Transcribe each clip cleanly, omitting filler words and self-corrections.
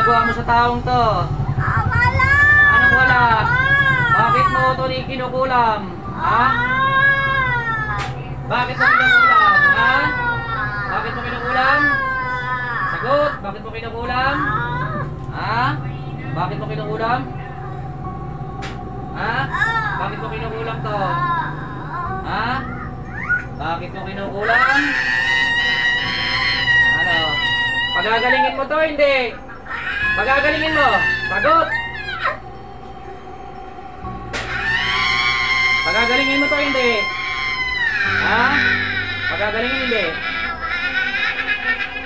ginagawa mo sa taong to? Wala! Anong wala? Bakit mo ito kinukulam? Ha? Bakit mo kinukulam? Ha? Bakit mo kinukulam? Sagot! Bakit mo kinukulam? Ha? Bakit mo kinukulam? Ha? Bakit mo kinukulam to? Ha? Bakit mo kinukulam? Ano? Pagagalingin mo to, hindi? Pagagalingin mo? Sagot! Pagagalingin mo to, hindi? Ha? Pagagalingin, hindi?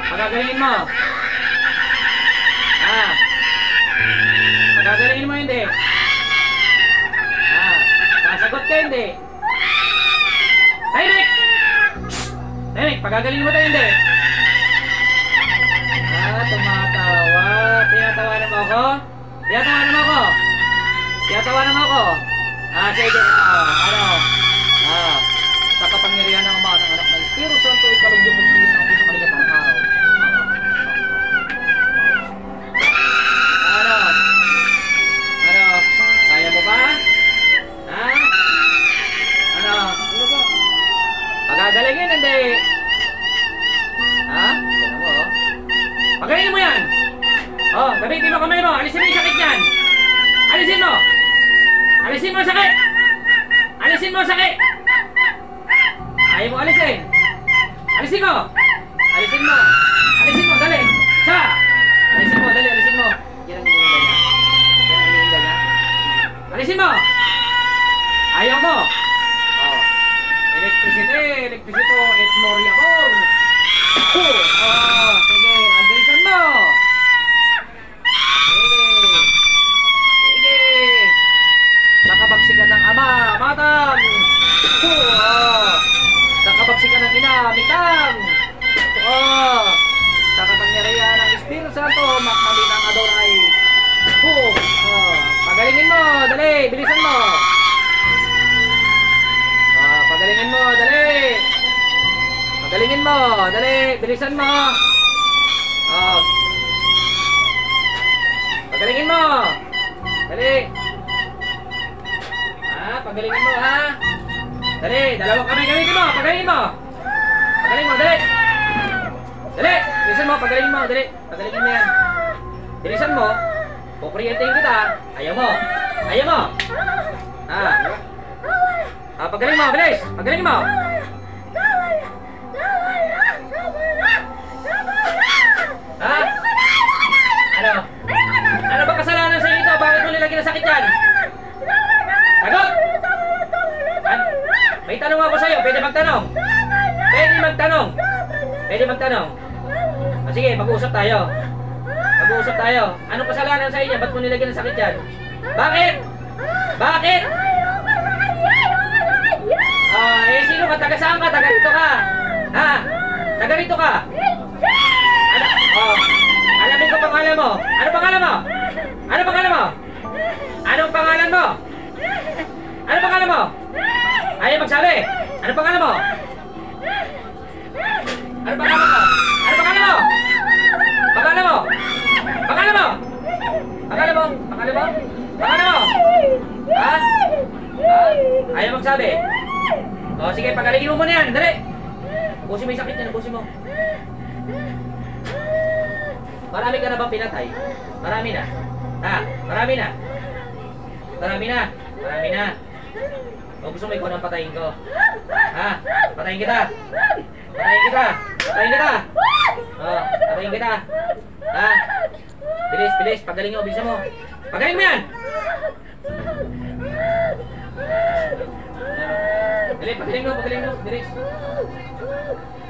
Pagagalingin mo? Ha? Pagagalingin mo, hindi? Ha? Sasagot ka, hindi? Tahimik! Tahimik, pagagalingin mo to, hindi? Tumatawa. Tinatawanan mo ako? Tinatawanan mo ako? Tinatawanan mo ako? Sige. Ano? Sa kapangyarihan ng Ama ng Anak ng Espiritu Santo, ikalugdog ng tingin ng sa kaligatan ng araw. Ano? Ano? Kaya mo ba? Ha? Ano? Ano ba? Pagagalingin, hindi? Ha? Tignan mo, oh. Pagagalingin mo yan! Oh, gamitin mo kamay mo. Alisin mo yung sakit yan. Alisin mo. Alisin mo ang sakit. Alisin mo ang sakit. Ayaw mo alisin. Alisin mo. Alisin mo. Alisin mo, dali. Isa. Alisin mo, dali. Alisin mo. Yan ang hinihinda niya. Yan ang hinihinda niya. Alisin mo. Ayaw mo. Oh. Electricity. Electricity. Et moria mo. Oh. Sige. Andalisan mo. Sa kabagsikan ng Ama, matang! Sa kabagsikan ng Ina, mitang! Sa kapangyarihan ng Espiritu Santo, makmalin ang Adonai! Pagalingin mo, dali! Bilisan mo! Pagalingin mo, dali! Pagalingin mo, dali! Bilisan mo! Pagalingin mo! Dali! Pagalingin mo, ha? Dali, dalawang kamay gamitin mo, pagalingin mo. Pagalingin mo, dali. Dali, bilisan mo, pagalingin mo, dali. Pagalingin mo yan. Bilisan mo, kukuryentehin kita. Ayaw mo. Ayaw mo. Pagalingin mo, bilis. Pagalingin mo. Ha? Ano? Ano ba kasalanan sa ito? Bakit mo nilagyan ng sakit yan? Sagot! May tanong ako sa'yo, pwede magtanong? Pwede magtanong? Pwede magtanong? Sige, mag-uusap tayo. Mag-uusap tayo. Anong kasalanan sa inyo? Ba't mo nilagyan ng sakit yan? Bakit? Bakit? Sino ka? Taga saan ka? Taga rito ka? Ha? Taga rito ka? Alamin ko pangalan mo. Ano pangalan mo? Ano pangalan mo? Anong pangalan mo? Ano pangalan mo? Ayaw magsabi. Ano pangalan mo? Ano pangalan mo? Ano pangalan mo? Pangalan mo? Pangalan mo? Pangalan mo? Pangalan mo? Pangalan mo? Ha? Ayaw magsabi. Sige, pagalingin mo muna yan. Dali. Ubusin mo yung sakit niya. Ubusin mo. Marami ka na bang pinatay? Marami na. Marami na. Marami na. Marami na. O gusto mo ikaw nang patayin ko? Patayin kita. Patayin kita. Patayin kita. Patayin kita. Bilis, bilis. Pagalingin mo. Bilisan mo. Pagalingin mo yan. Dali, pagalingin mo. Pagalingin mo. Bilis.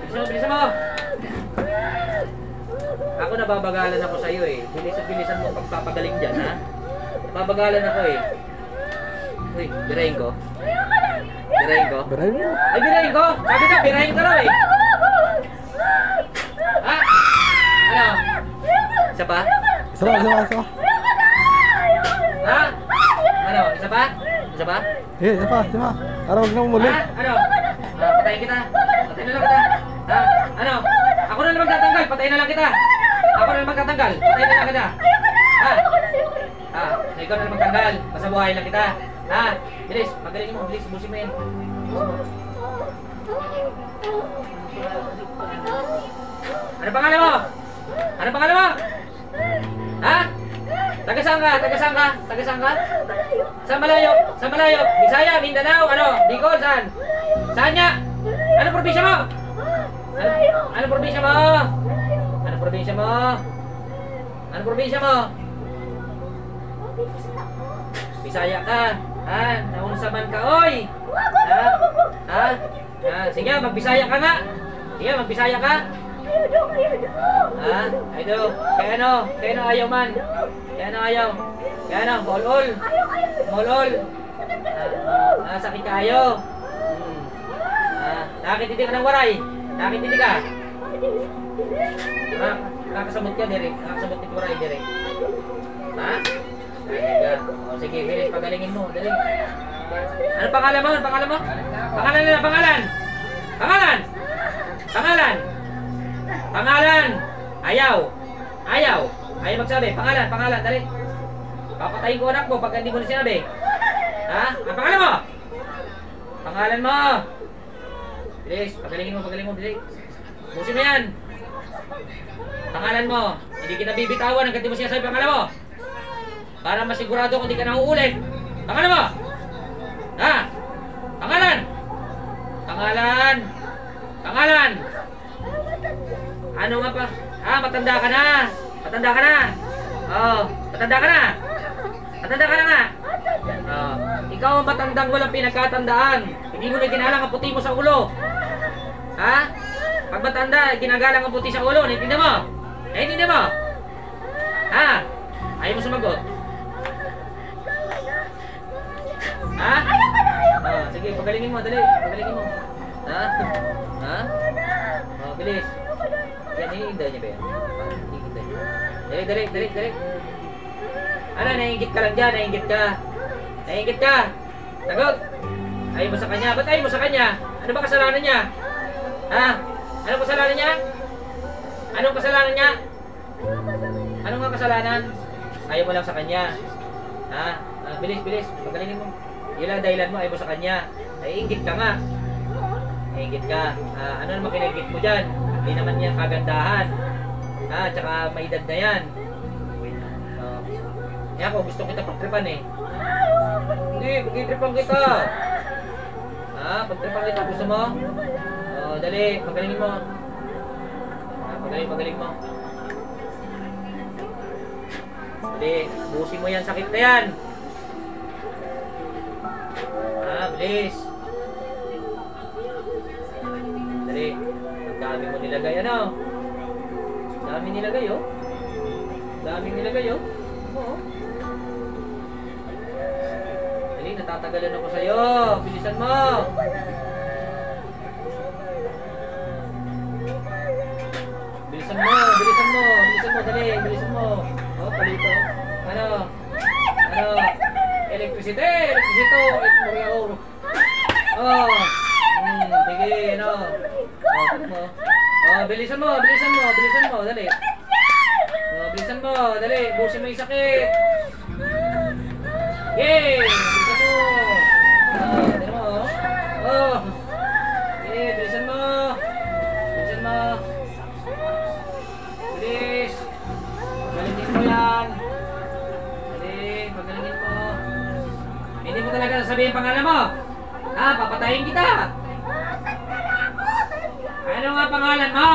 Bilisan mo. Bilisan mo. Ako nababagalan ako sa'yo eh. Bilisan mo pagpapagaling dyan, ha? Nababagalan ako eh. Uy, birahin ko. Birahin ko. Birahin mo. Ay, birahin ko. Sabi ka, birahin ka raw eh. Ha? Ano? Isa pa? Isa pa, isa pa, isa pa. Ha? Ano? Isa pa? Isa pa? Isa pa, isa pa. Para huwag na umuli. Ha? Ano? Patayin kita. Patayin na lang kita. Ha? Ano? Ako na lang magtatanggal. Patayin na lang kita. Ako na magtatanggal. Tayo na ka na. Ha? Ha? Ikaw na magtanggal. Basta buhay lang kita. Ha? Bilis, pagalingin mo. Bilis, ubusin mo yan. Ano pangalan mo? Ano pangalan mo? Ha? Taga saan ka? Taga saan ka? Taga saan ka? Saan malayo? Saan malayo? Bisaya, Mindanao, ano? Bicol, saan? Saan niya? Ano probinsya mo? Ano probinsya mo? Ano probinsya mo? Ano probinsya mo? Bisaya ka. Ha? Naunsa man ka, oy? Ha? Ha? Ha? Sige, magbisaya ka nga. Sige, magbisaya ka. Ha? Aydo. Kaya ano? Kaya ano ayaw man? Kaya ano ayaw? Kaya ano? Molol. Molol. Sakit ka ayaw. Nakakitindi ka ng waray. Nakakitindi ka. Nakakasamot ka, Derek. Nakakasamot ni waray, Derek. Ha? O sige, bilis. Pagalingin mo. Dali. Ano pangalan mo? Ano pangalan mo? Pangalan nila, pangalan. Pangalan. Pangalan. Pangalan. Ayaw. Ayaw. Ayaw magsabi. Pangalan, pangalan. Dali. Papatayin ko anak mo pag hindi mo na sinabi. Ha? Ang pangalan mo? Pangalan mo. Bilis. Pagalingin mo, pagalingin mo. Bilis. Busin mo yan. Pangalan mo. Hindi kita bibitawan hanggang di mo sinasabi pangalan mo. Para masigurado kung di ka nauulit. Pangalan mo. Ha? Pangalan. Pangalan. Pangalan. Ano nga pa? Matanda ka na. Matanda ka na. Oh, matanda ka na. Matanda ka na nga. Oh, ikaw ang matandang walang pinagkatandaan. Hindi mo na ginalang ang puti mo sa ulo. Ha? Pag matanda, ginagalang ang puti sa ulo. Naintindihan mo? Naintindihan mo? Ha? Ayaw mo sumagot? Ha? Oh, sige, pagalingin mo. Dali, pagalingin mo. Ha? Ha? Oh, bilis. Yan, hihintay niya ba yan? Hihintay niya. Dali, dali, dali, dali. Ano, naiingit ka lang dyan, naiingit ka. Naiingit ka. Sagot. Ayaw mo sa kanya. Ba't ayaw mo sa kanya? Ano ba kasalanan niya? Ha? Anong kasalanan niya? Anong kasalanan niya? Anong nga kasalanan? Ayaw mo lang sa kanya. Ha? Bilis, bilis. Pagalingin mo. Yun lang dahilan mo, ayaw mo sa kanya. Naiingit ka nga. Naiingit ka. Ano naman kinagit mo dyan? Hindi naman niya kagandahan. Tsaka may edad na yan. Kaya ako, gusto kita pagtripan eh. Hindi, pagtripan kita. Pagtripan kita, gusto mo? Dali, pagalingin mo. Pagaling, pagaling mo. Dali, busin mo yan, sakit na yan. Bilis. Dali, ang dami mo nilagay, ano? Dami nilagay, oh. Dami nilagay, oh. Oo. Dali, natatagalan ako sa'yo. Bilisan mo. Bilisan mo, bilisan mo. Bilisan mo, dali, bilisan mo. Oh, palito. Ano? Ano? Electricity, electricito, electricito. Oh. Sige, ano? Ano mo? Bilisan mo, bilisan mo, bilisan mo, dali. Bilisan mo, dali, busin mo yung sakit. Yay! Bilisan mo. Dali mo. Yay, bilisan mo. Bilisan mo. Bilis. Pagalingin mo yan. Dali, pagalingin mo. Hindi mo talaga sasabihin pangalan mo. Papatayin kita. Ano nga pangalan mo?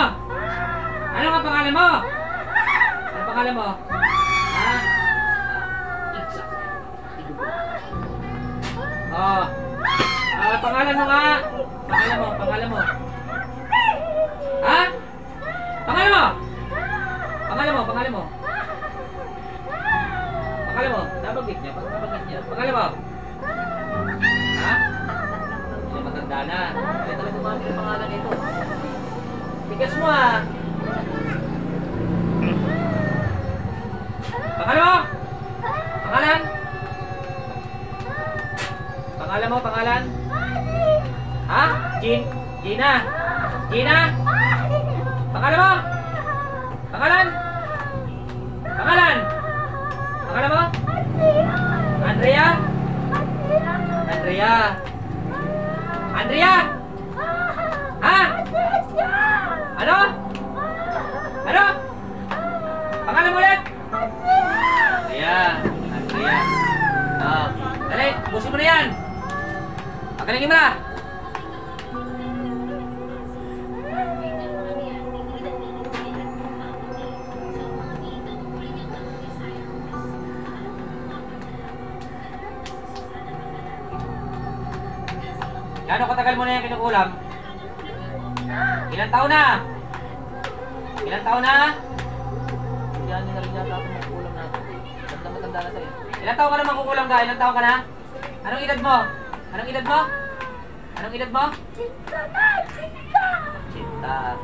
Ano nga pangalan mo? Ano pangalan mo? Pangalan mo nga. Pangalan mo, pangalan mo. Pangalan mo. Pangalan mo, pangalan mo. Pangalan mo. Nabanggit niya, nabanggit niya. Pangalan mo. Hindi matanda na. Kaya talaga mami ang pangalan nito. Tigas mo Pangalan mo? Pangalan? Pangalan mo, pangalan? Gina? Gina? Pangalan mo? Pangalan? Andrea? Ha? Ano? Ano? Pangalan mo ulit? Andrea. Oh, dali, busin mo na yan. Pagalingin mo na. Gano'ng katagal mo na yan kinukulam? Ilang taon na? Ilang taon na? Yan na rin yata akong makukulam natin. Matanda na sa'yo. Ilang taon ka na makukulam ka? Ilang taon ka na? Anong edad mo? Anong edad mo? Anong edad mo? Cinta.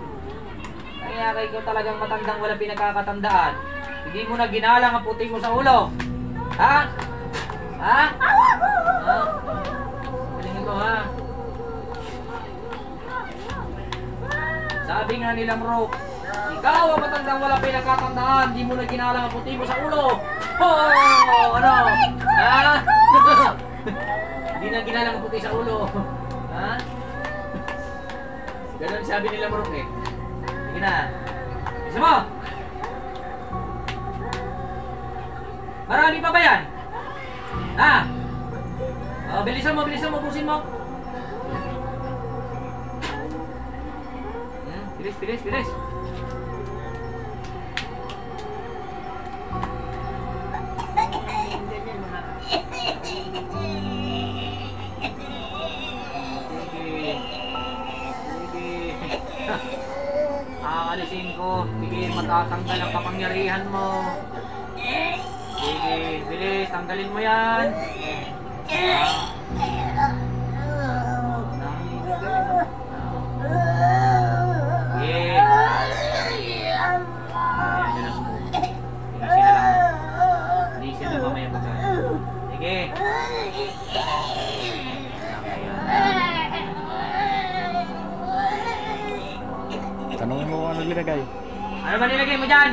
Kaya ikaw talagang matandang walang pinagkakatandaan. Hindi mo na ginalang ang puti mo sa ulo. Ha? Ha? Ha? Palingin mo ha. Sabi nga nilang Rook, ikaw ang matandang walang pinagkatandaan, di mo na ginalang ang puti mo sa ulo. Oh! Ano? Ha? Hindi na ginalang ang puti sa ulo. Ha? Ganun sabi nilang Rook eh. Sige na. Isa mo! Marami pa ba yan? Ha? Oh, bilisan mo, busin mo. Bilis. Aalisin ko. Sige, matatanggal ang kapangyarihan mo. Sige, bilis. Tanggalin mo yan. Sige. Tanongin mo kung ano nilagay. Ano ba nilagay mo dyan?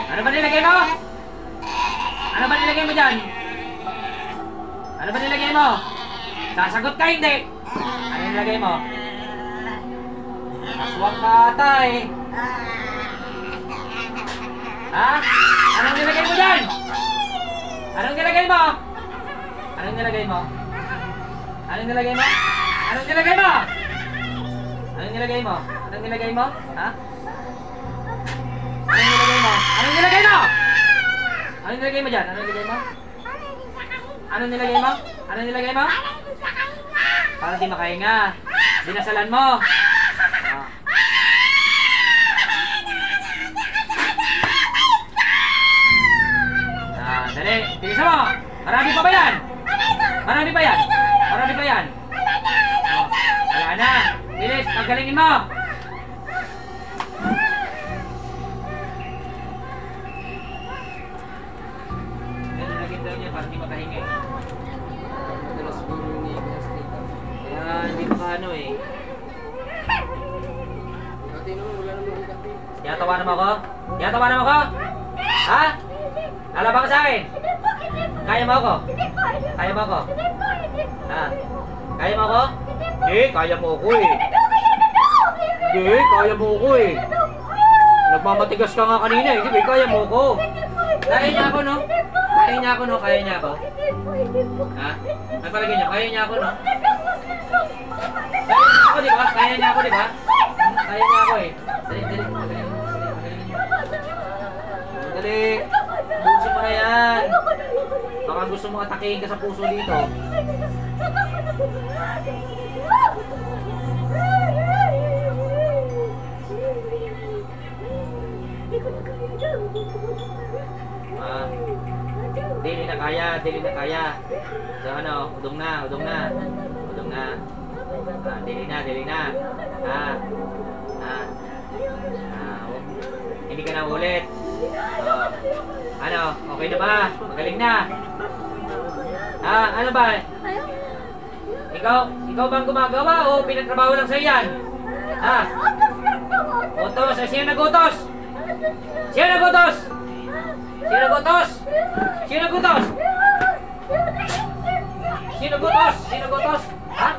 Ano ba nilagay mo? Ano ba nilagay mo dyan? Ano ba nilagay mo? Sasagot ka hindi. Ano nilagay mo? Aswang ka ata eh. Ha? Anong nilagay mo dyan? Anong nilagay mo? Anong nilagay mo? Anong nilagay mo? Anong nilagay mo? Anong nilagay mo? Anong nilagay mo? Ha? Anong nilagay mo? Anong nilagay mo? Anong nilagay mo dyan? Anong nilagay mo? Anong nilagay mo? Anong nilagay mo? Para di makahinga. Dinasalan mo. Dali, bilisan mo! Marami pa ba yan? Marami pa yan? Marami pa yan? Oh, wala na! Bilis, paggalingin mo! Ganyan daw niya para hindi makahingi. Madalas po yung kaya hindi makaano eh. Tinatawanan mo ako? Tinatawanan mo ako? Ha? Lalaban ka sa akin? Kaya mo ako? Kaya mo ako? Ha? Kaya mo ako? Hindi, kaya mo ako eh. Hindi, kaya mo ako eh. Nagmamatigas ka nga kanina eh. Hindi, kaya mo ako. Kaya niya ako no? Kaya niya ako no? Kaya niya ako? Ha? Nagpalagay niya, kaya niya ako no? Kaya niya ako diba? Kaya niya ako diba? Kaya niya ako eh. Dali. Busin mo na yan. Baka gusto mo atakihin ka sa puso dito. Dili na kaya. So ano, udong na. Dili na. Hindi ka na ulit. Ano, okay na ba? Magaling na. Ano ba? Ikaw bang gumagawa o pinatrabaho lang sa'yo yan? Utos, sino nagutos? Sino nagutos? Ha?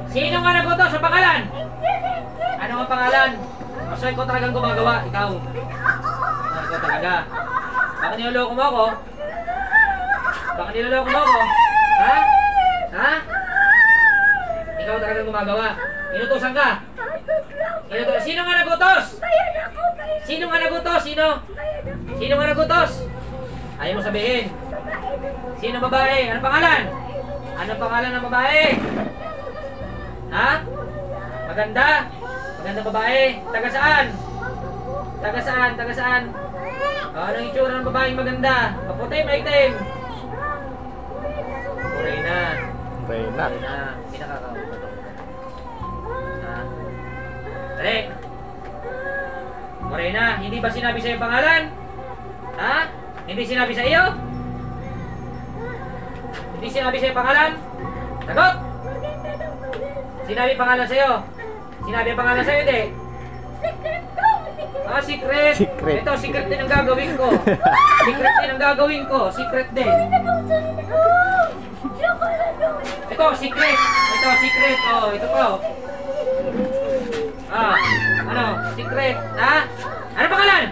Sino nga nagutos sa pangalan? Ano ang pangalan? So, ikaw talagang gumagawa. Ikaw. Ikaw talaga. Baka niloloko mo ako? Baka niloloko mo ako? Ha? Ha? Ikaw talagang gumagawa. Inutusan ka? Inutusan. Sino nga nagutos? Sino nga nagutos? Sino? Sino nga nagutos? Ayaw mo sabihin. Sino babae? Anong pangalan? Anong pangalan ng babae? Ha? Maganda? Maganda babae? Taga saan? Taga saan? Taga saan? Anong itsura ng babaeng maganda? Maputi, maitim? Morena. Reyna. Morena. Pinakakaw. Ha? Dali. Morena, hindi ba sinabi sa'yo yung pangalan? Ha? Hindi sinabi sa iyo? Hindi sinabi sa'yo yung pangalan? Sagot! Sinabi pangalan sa'yo? Sinabi ang pangalan sa'yo, hindi? Ah, secret. Secret. Ito, secret din ang gagawin ko. Secret din ang gagawin ko. Secret din. Ito, secret. Ito, secret. Oh, ito po. Ah, ano? Secret. Ha? Ano pangalan?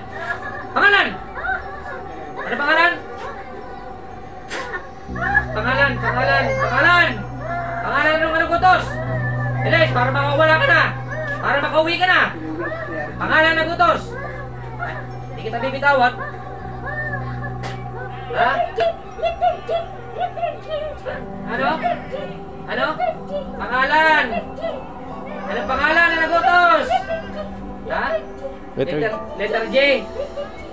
Pangalan? Ano pangalan? Pangalan, pangalan, pangalan. Pangalan ng ano gutos? Bilis, para makawala ka na. Para makauwi ka na. Pangalan ng gutos. Hindi kita bibitawan. Ha? Ano? Ano? Pangalan. Anong pangalan na nagutos? Ha? Letter Letter J.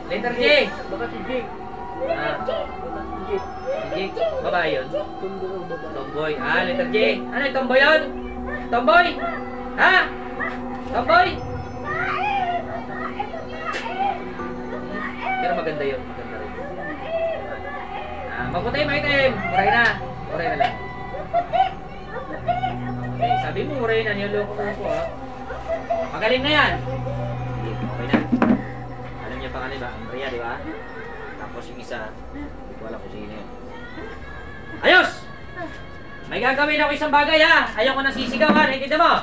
Letter J. Baka si J. Ah. Si J. Babae yun. Tomboy. Ah, letter J. Ano yung tomboy yun? Tomboy? Ha? Tomboy? Pero maganda yun. Maganda rin. Ah, maputi, maitim. Muray na. Muray na lang. Okay, sabi mo muray na. Niloloko mo ako ha. Magaling na yan. Okay na. Alam niyo pangalan ba? Andrea, di ba? Tapos yung isa, hindi ko alam kung sino yun. Ayos! May gagawin ako isang bagay ha. Ayaw ko nang sisigaw ha. Naintindihan mo?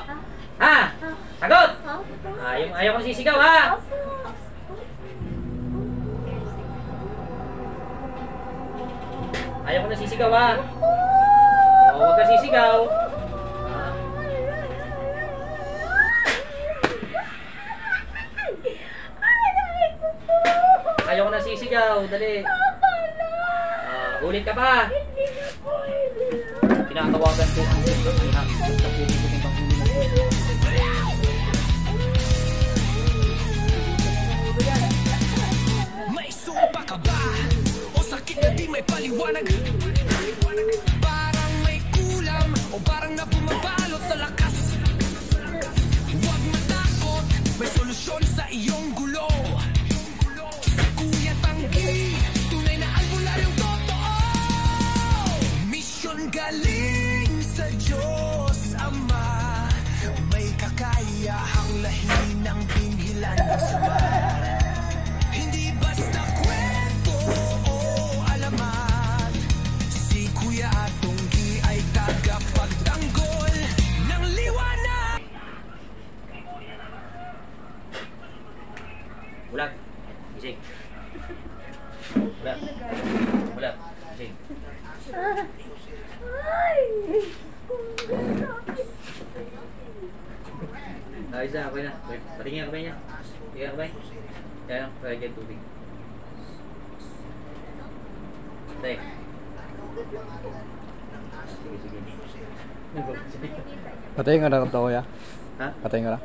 Ha? Sagot! Ayaw ko sisigaw ha. Ayaw ko nang sisigaw ha. O, huwag ka sisigaw. Ayaw ko nang sisigaw. Dali. Ulit ka pa. Pinatawagan ko ang may supa ka ba? O sakit na di may paliwanag? Parang may kulam o parang na bumabalot sa lakas? Huwag matakot, may solusyon sa iyong gulo. Sa Kuya Tanggi, tunay na albularyong totoo. Misyon galing sa Diyos Ama, may kakayahang lahin ng pinghilan ng sabat. Hindi basta kwento o alamat, si Kuya Tanggi ay tagapagtanggol ng liwanag. Bulat. Gising. Bulat. Bulat. Gising. Ayos na, okay na. Patingin ang kamay niya. Patingin ang kamay. Kaya lang, kaya dyan tubig. Tay. Sige, sige. Patayin ka na ito, kuya. Ha? Patayin ka na.